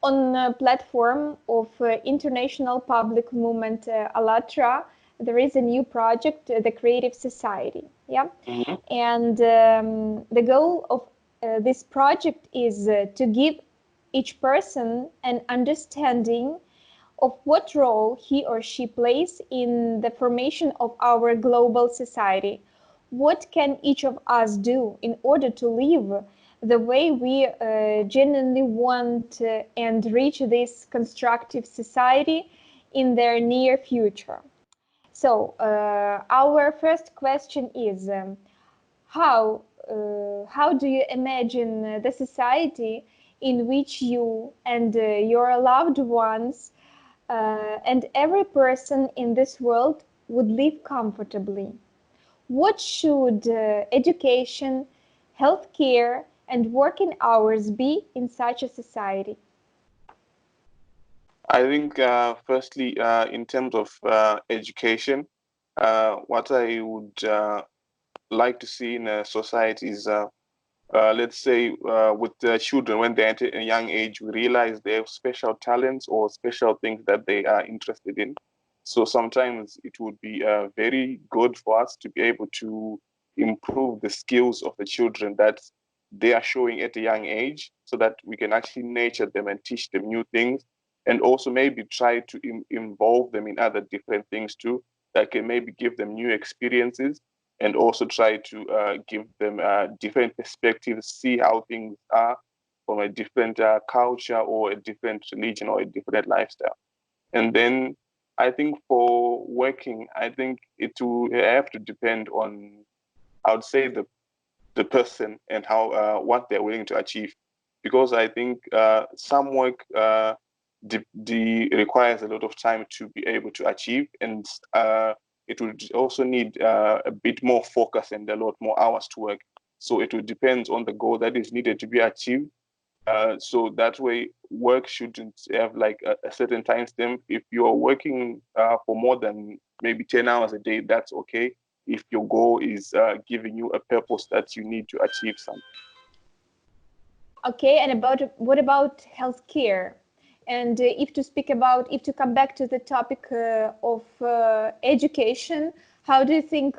On a platform of international public movement AllatRa, there is a new project, the Creativesociety. Yeah, and the goal of this project is to give each person an understanding of what role he or she plays in the formation of our global society. What can each of us do in order to live the way we genuinely want and reach this constructive society in their near future? So our first question is, how do you imagine the society in which you and your loved ones and every person in this world would live comfortably? What should education, healthcare, and working hours be in such a society? I think, firstly, in terms of education, what I would like to see in a society is, let's say, with the children, when they're at a young age, we realize they have special talents or special things that they are interested in. So sometimes it would be very good for us to be able to improve the skills of the children that they are showing at a young age, so that we can actually nurture them and teach them new things, and also maybe try to involve them in other different things too, that can maybe give them new experiences, and also try to give them different perspectives, see how things are from a different culture or a different religion or a different lifestyle. And then I think for working, I think it will have to depend on, I would say, the person and how what they're willing to achieve, because I think some work requires a lot of time to be able to achieve, and it would also need a bit more focus and a lot more hours to work. So it would depend on the goal that is needed to be achieved. So that way, work shouldn't have like a certain time stamp. If you are working for more than maybe 10 hours a day, that's okay, if your goal is giving you a purpose that you need to achieve something. Okay, and what about healthcare? And if to come back to the topic of education, how do you think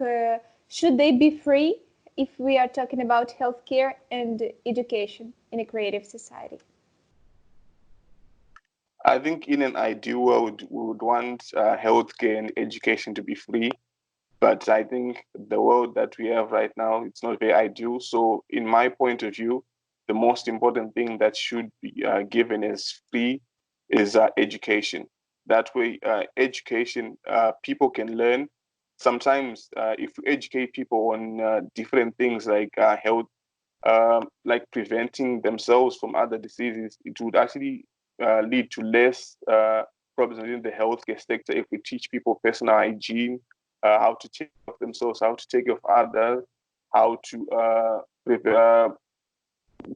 should they be free if we are talking about healthcare and education in a creative society? I think in an ideal world, we would want healthcare and education to be free. But I think the world that we have right now, it's not very ideal. So in my point of view, the most important thing that should be given as free is education. That way, education, people can learn. Sometimes if we educate people on different things like health, like preventing themselves from other diseases, it would actually lead to less problems within the healthcare sector if we teach people personal hygiene, how to take care of themselves, how to take care of others, how to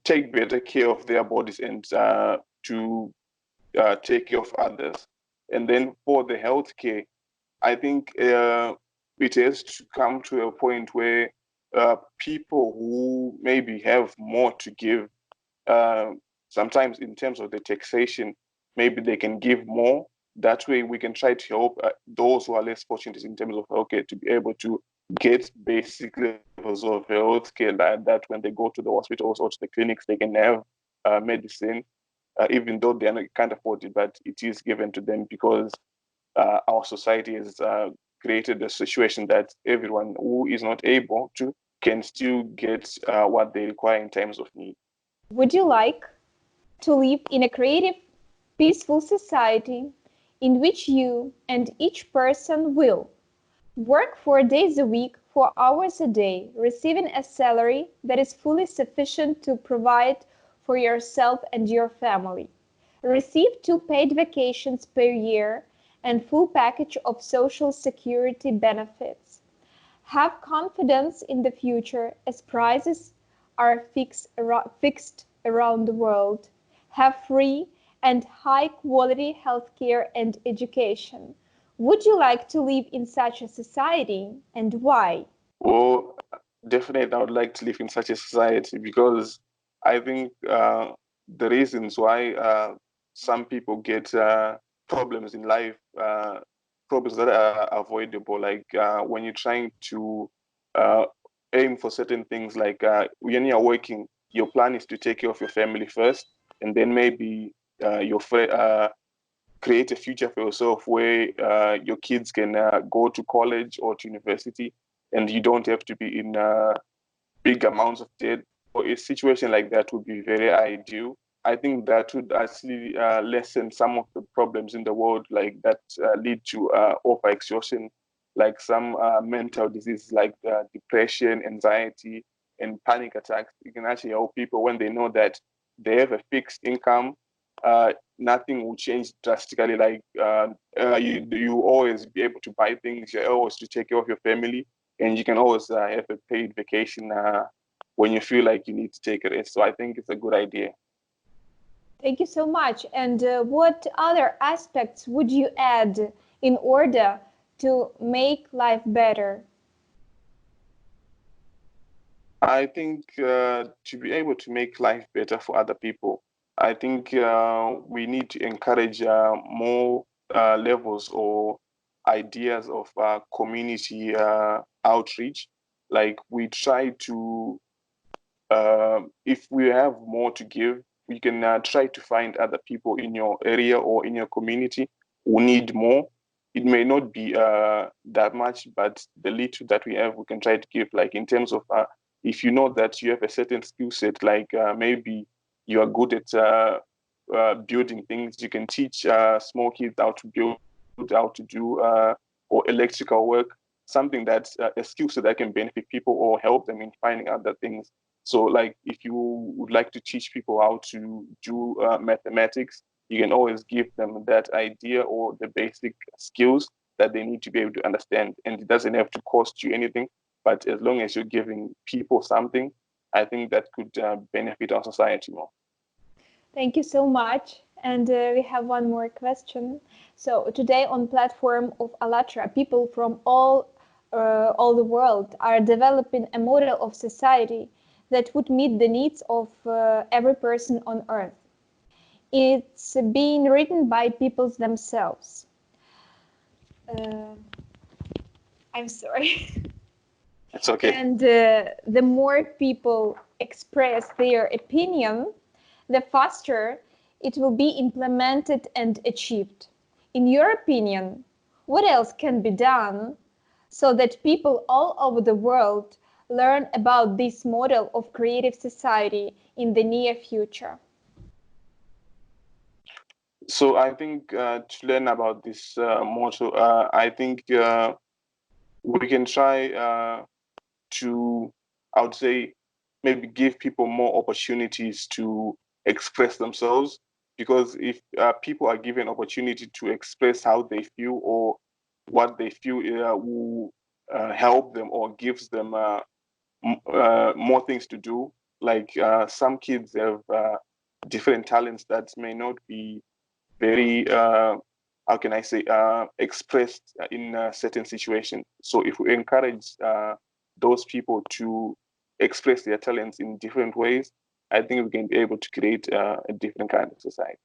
take better care of their bodies, and to take care of others. And then for the healthcare, I think it has to come to a point where people who maybe have more to give, uh, sometimes in terms of the taxation, maybe they can give more. That way, we can try to help those who are less fortunate in terms of healthcare to be able to get basic levels of healthcare, that when they go to the hospitals or to the clinics, they can have medicine, even though can't afford it, but it is given to them because our society has created a situation that everyone who is not able to can still get what they require in times of need. Would you like to live in a creative, peaceful society in which you and each person will work 4 days a week, 4 hours a day, receiving a salary that is fully sufficient to provide for yourself and your family, receive 2 paid vacations per year and full package of social security benefits, have confidence in the future as prices are fixed around the world, have free and high quality healthcare and education? Would you like to live in such a society, and why? Well, definitely, I would like to live in such a society because I think the reasons why some people get problems in life, problems that are avoidable, like when you're trying to aim for certain things, like when you're working, your plan is to take care of your family first, and then maybe create a future for yourself where your kids can go to college or to university, and you don't have to be in big amounts of debt. So a situation like that would be very ideal. I think that would actually lessen some of the problems in the world, like that lead to overexhaustion, like some mental diseases like depression, anxiety, and panic attacks. You can actually help people when they know that they have a fixed income. Nothing will change drastically. Like you always be able to buy things. You're always to take care of your family, and you can always have a paid vacation when you feel like you need to take a rest. So I think it's a good idea. Thank you so much. And what other aspects would you add in order to make life better? I think to be able to make life better for other people, I think we need to encourage more levels or ideas of community outreach. Like we try to, if we have more to give, we can try to find other people in your area or in your community who need more. It may not be that much, but the little that we have, we can try to give. Like in terms of, if you know that you have a certain skill set, like maybe you are good at building things, you can teach small kids how to build, how to do or electrical work, something that's a skill set that can benefit people or help them in finding other things. So, like, if you would like to teach people how to do mathematics, you can always give them that idea or the basic skills that they need to be able to understand. And it doesn't have to cost you anything, but as long as you're giving people something, I think that could benefit our society more. Thank you so much. And we have one more question. So today on platform of AllatRa, people from all the world are developing a model of society that would meet the needs of every person on Earth. It's being written by people themselves. I'm sorry. It's okay. And the more people express their opinion, the faster it will be implemented and achieved. In your opinion, what else can be done so that people all over the world learn about this model of creative society in the near future? So I think to learn about this motto, I think we can try to, I would say, maybe give people more opportunities to express themselves. Because if people are given opportunity to express how they feel or what they feel will help them or gives them more things to do. Like some kids have different talents that may not be very how can I say expressed in a certain situation. So if we encourage those people to express their talents in different ways, I think we can be able to create a different kind of society.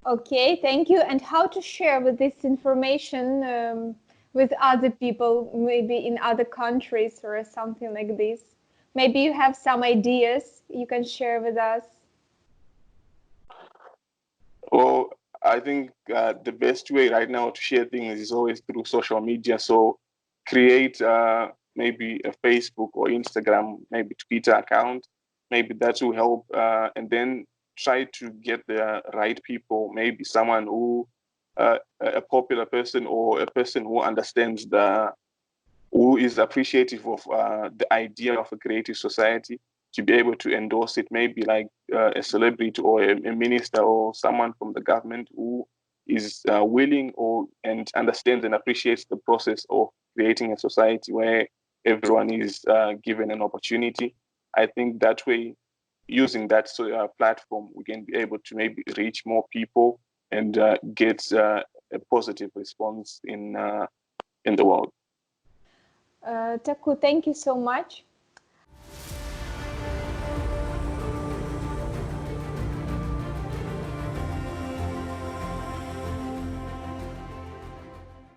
Okay, thank you. And how to share with this information with other people, maybe in other countries or something like this? Maybe you have some ideas you can share with us. Well, I think the best way right now to share things is always through social media. So create maybe a Facebook or Instagram, maybe Twitter account. Maybe that will help. And then try to get the right people, maybe someone who, a popular person or a person who understands who is appreciative of the idea of a creative society to be able to endorse it, maybe like a celebrity or a minister or someone from the government who is willing or and understands and appreciates the process of creating a society where everyone is given an opportunity. I think that way, using that platform, we can be able to maybe reach more people and get a positive response in the world. Taku, thank you so much